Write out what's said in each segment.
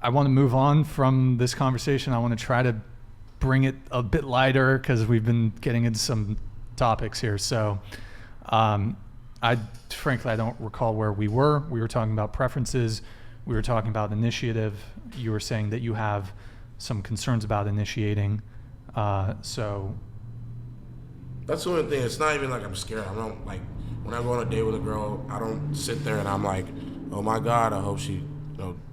I want to move on from this conversation. I want to try to bring it a bit lighter because we've been getting into some topics here. So frankly, I don't recall where we were. We were talking about preferences. We were talking about initiative. You were saying that you have some concerns about initiating. So that's the only thing. It's not even like I'm scared. I don't like when I go on a date with a girl. I don't sit there and I'm like, oh my God, I hope she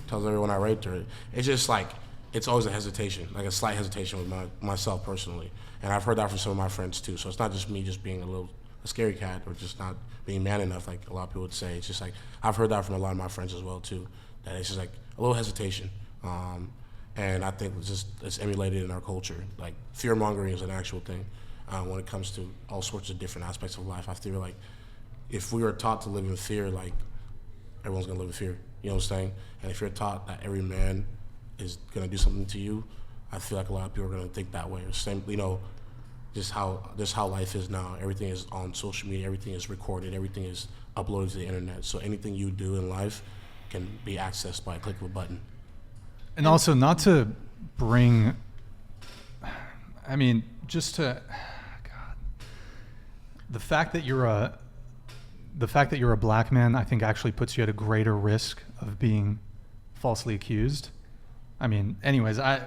tells everyone I raped her. It's just like it's always a hesitation, like a slight hesitation with myself personally. And I've heard that from some of my friends too. So it's not just me just being a scary cat or just not being man enough, like a lot of people would say. It's just like I've heard that from a lot of my friends as well too. That it's just like a little hesitation. And I think it's emulated in our culture. Like fear mongering is an actual thing when it comes to all sorts of different aspects of life. I feel like if we were taught to live in fear, like everyone's gonna live in fear. You know what I'm saying? And if you're taught that every man is gonna do something to you, I feel like a lot of people are gonna think that way. Same, just how life is now. Everything is on social media. Everything is recorded. Everything is uploaded to the internet. So anything you do in life can be accessed by a click of a button. And also, not to bring, just to, God, the fact that you're a black man, I think actually puts you at a greater risk of being falsely accused. Anyways, I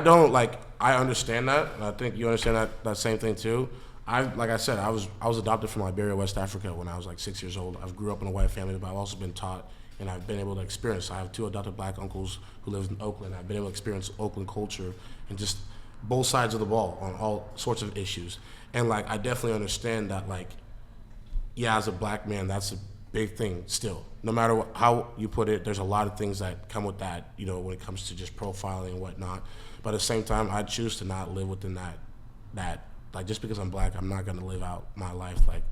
don't I understand that. And I think you understand that same thing too. Like I said, I was adopted from Liberia, West Africa when I was like 6 years old. I grew up in a white family, but I've also been taught and I've been able to experience. I have 2 adopted black uncles who live in Oakland. I've been able to experience Oakland culture and just both sides of the ball on all sorts of issues. And like I definitely understand that as a black man, that's a big thing still. No matter how you put it, there's a lot of things that come with that, when it comes to just profiling and whatnot. But at the same time, I choose to not live within that like just because I'm black, I'm not gonna live out my life like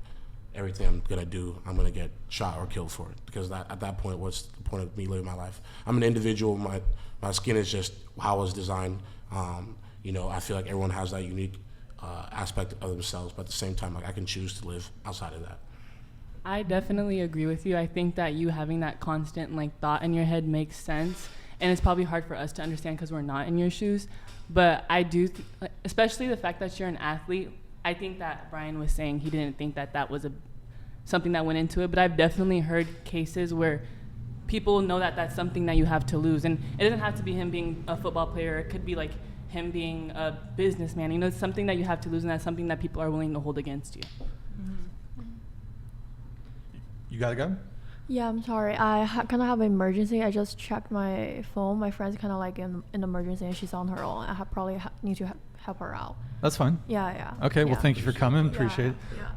everything I'm gonna do, I'm gonna get shot or killed for it. Because at that point, what's the point of me living my life? I'm an individual. My skin is just how I was designed. I feel like everyone has that unique aspect of themselves, but at the same time, I can choose to live outside of that. I definitely agree with you. I think that you having that constant thought in your head makes sense, and it's probably hard for us to understand because we're not in your shoes. But I do, especially the fact that you're an athlete. I think that Brian was saying he didn't think that was something that went into it. But I've definitely heard cases where people know that that's something that you have to lose, and it doesn't have to be him being a football player. It could be like him being a businessman. It's something that you have to lose, and that's something that people are willing to hold against you. You gotta go? Yeah, I'm sorry. I kind of have an emergency. I just checked my phone. My friend's kind of in an emergency and she's on her own. I probably need to help her out. That's fine. Yeah. Okay, well, thank you for coming. Appreciate it. Yeah.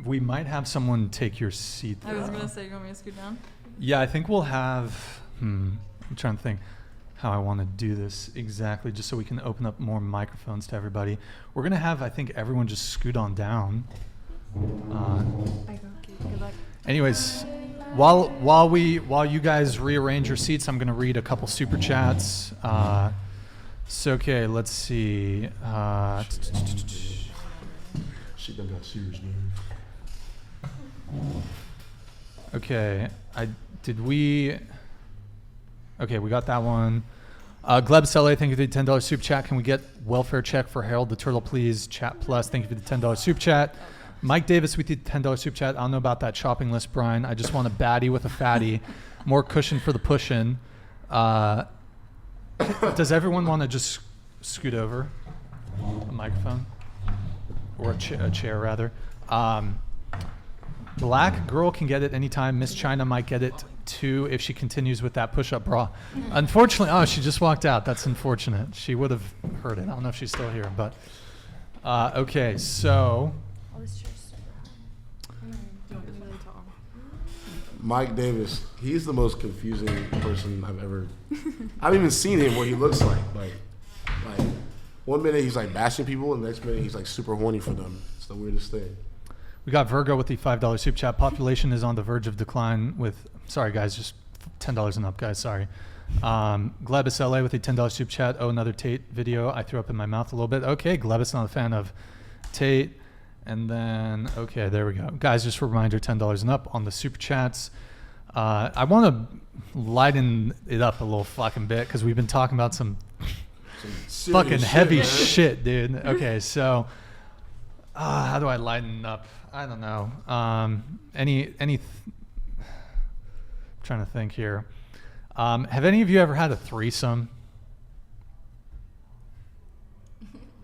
We might have someone take your seat. I was going to say, you want me to scoot down? Yeah, I think we'll have, I'm trying to think how I want to do this exactly, just so we can open up more microphones to everybody. We're going to have, I think, everyone just scoot on down. Anyways, while you guys rearrange your seats, I'm gonna read a couple super chats. So okay, let's see. She done got serious, man. Okay, we got that one. Gleb Selle, thank you for the $10 super chat. Can we get welfare check for Harold the Turtle, please? Chat Plus, thank you for the $10 super chat. Mike Davis with the $10 super chat. I don't know about that shopping list, Brian. I just want a baddie with a fatty. More cushion for the push-in. Does everyone want to just scoot over a microphone? Or a chair, rather. Black girl can get it anytime. Miss China might get it too if she continues with that push-up bra. Unfortunately, she just walked out. That's unfortunate. She would have heard it. I don't know if she's still here, but okay, so Mike Davis, he's the most confusing person I've ever. I haven't even seen him what he looks like. Like 1 minute he's bashing people, and the next minute he's super horny for them. It's the weirdest thing. We got Virgo with the $5 super chat. Population is on the verge of decline with, sorry guys, just $10 and up, guys, sorry. Glebus LA with the $10 super chat. Oh, another Tate video. I threw up in my mouth a little bit. Okay, Glebus, not a fan of Tate. And then, okay, there we go. Guys, just a reminder, $10 and up on the super chats. I want to lighten it up a little fucking bit because we've been talking about some fucking heavy man. shit, dude. Okay, so how do I lighten up? I don't know. Trying to think here. Have any of you ever had a threesome?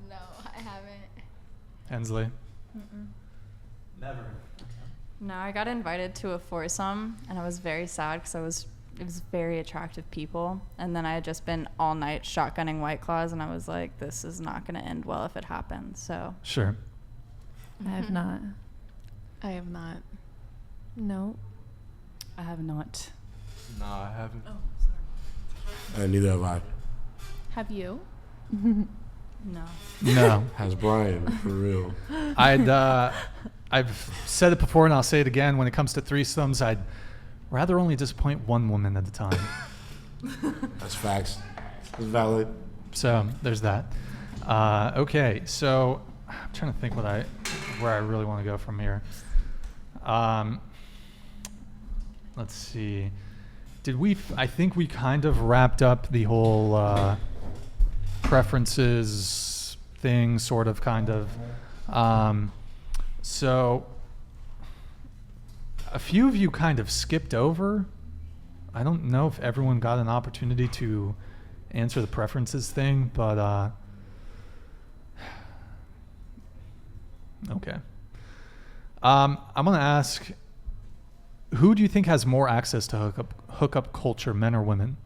No, I haven't. Hensley? Mm-mm. Never. No, I got invited to a foursome, and I was very sad because it was very attractive people. And then I had just been all night shotgunning White Claws, and I was like, this is not going to end well if it happens. So Sure. I have not. I have not. No. I have not. No, I haven't. Oh, sorry. And neither have I. Have you? no. No. Has Brian, for real. I've said it before and I'll say it again. When it comes to threesomes, I'd rather only disappoint one woman at a time. That's facts. That's valid. So there's that. Okay, so I'm trying to think where I really want to go from here. Let's see. I think we kind of wrapped up the whole preferences thing, sort of, kind of. So a few of you kind of skipped over. I don't know if everyone got an opportunity to answer the preferences thing, but okay. I'm gonna ask, who do you think has more access to hookup culture, men or women?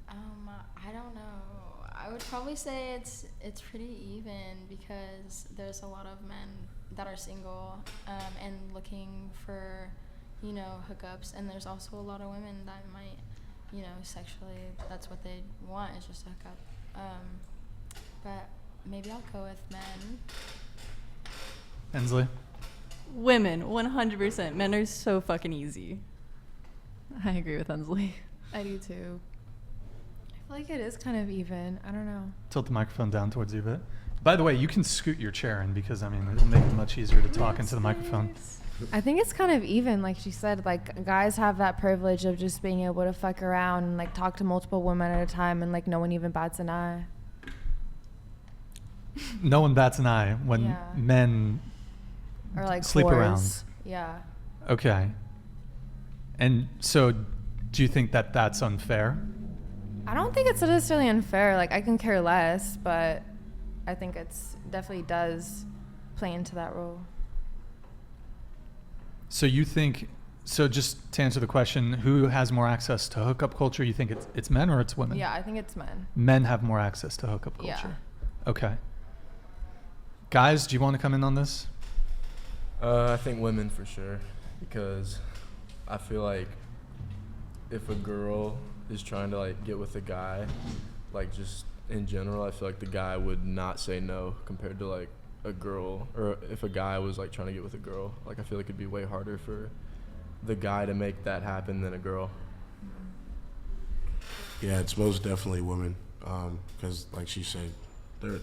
I don't know. I would probably say it's pretty even because there's a lot of men that are single and looking for, hookups, and there's also a lot of women that might, sexually, that's what they want, is just a hookup. But maybe I'll go with men. Hensley? Women, 100%. Men are so fucking easy. I agree with Hensley. I do too. I feel like it is kind of even. I don't know. Tilt the microphone down towards you a bit. By the way, you can scoot your chair in because, it'll make it much easier to talk into the microphone. I think it's kind of even, like she said. Like, guys have that privilege of just being able to fuck around and, like, talk to multiple women at a time, and, like, no one even bats an eye. No one bats an eye when Yeah. men Or, like, sleep whores. around. Yeah. Okay. And so do you think that that's unfair? I don't think it's necessarily unfair. Like, I can care less, but I think it's definitely does play into that role. So you think, so just to answer the question, who has more access to hookup culture? You think it's men or it's women? Yeah, I think it's men. Men have more access to hookup Yeah. culture. Okay. Guys, do you want to come in on this? I think women for sure, because I feel like if a girl is trying to, like, get with a guy, like, just in general, I feel like the guy would not say no compared to, like, a girl, or if a guy was, like, trying to get with a girl. Like, I feel like it'd be way harder for the guy to make that happen than a girl. Yeah, it's most definitely women. Because, like she said,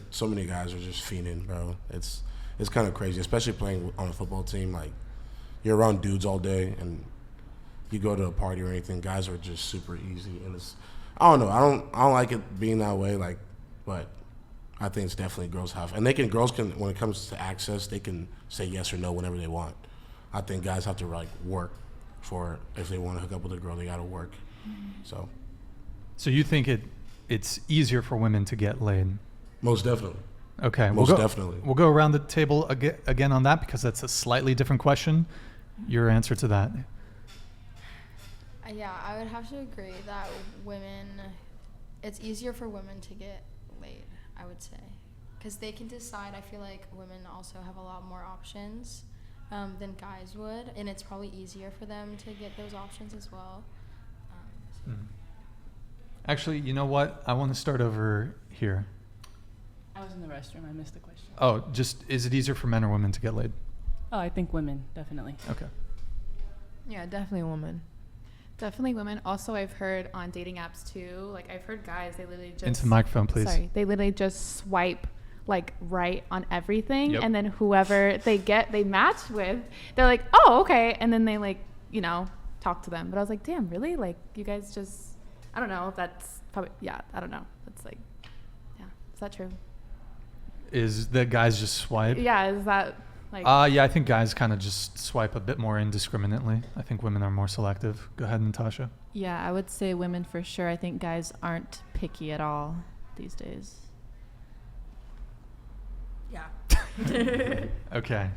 so many guys are just fiending, bro. It's kind of crazy, especially playing on a football team. Like, you're around dudes all day, and you go to a party or anything, guys are just super easy, and I don't know. I don't like it being that way. Like, but I think it's definitely girls have, and girls can when it comes to access, they can say yes or no whenever they want. I think guys have to, like, work for it. If they want to hook up with a girl, they got to work. So you think it's easier for women to get laid? most definitely. Okay. Most definitely. We'll go around the table again on that because that's a slightly different question. Your answer to that. Yeah, I would have to agree that it's easier for women to get laid, I would say. Because they can decide. I feel like women also have a lot more options than guys would, and it's probably easier for them to get those options as well. Actually, you know what? I want to start over here. I was in the restroom. I missed the question. Oh, just is it easier for men or women to get laid? Oh, I think women, definitely. Okay. Yeah, definitely a woman. Definitely women. Also, I've heard on dating apps too. Like, I've heard guys, they literally just Into the microphone, please. Sorry, they literally just swipe like right on everything, Yep. and then whoever they match with, they're like, oh, okay, and then they like, you know, talk to them. But I was like, damn, really? Like, you guys just, I don't know if that's probably, yeah, I don't know. That's like, yeah, is that true? Is that guys just swipe? Yeah, is that like? Yeah, I think guys kind of just swipe a bit more indiscriminately. I think women are more selective. Go ahead, Natasha. Yeah, I would say women for sure. I think guys aren't picky at all these days. Yeah. Okay.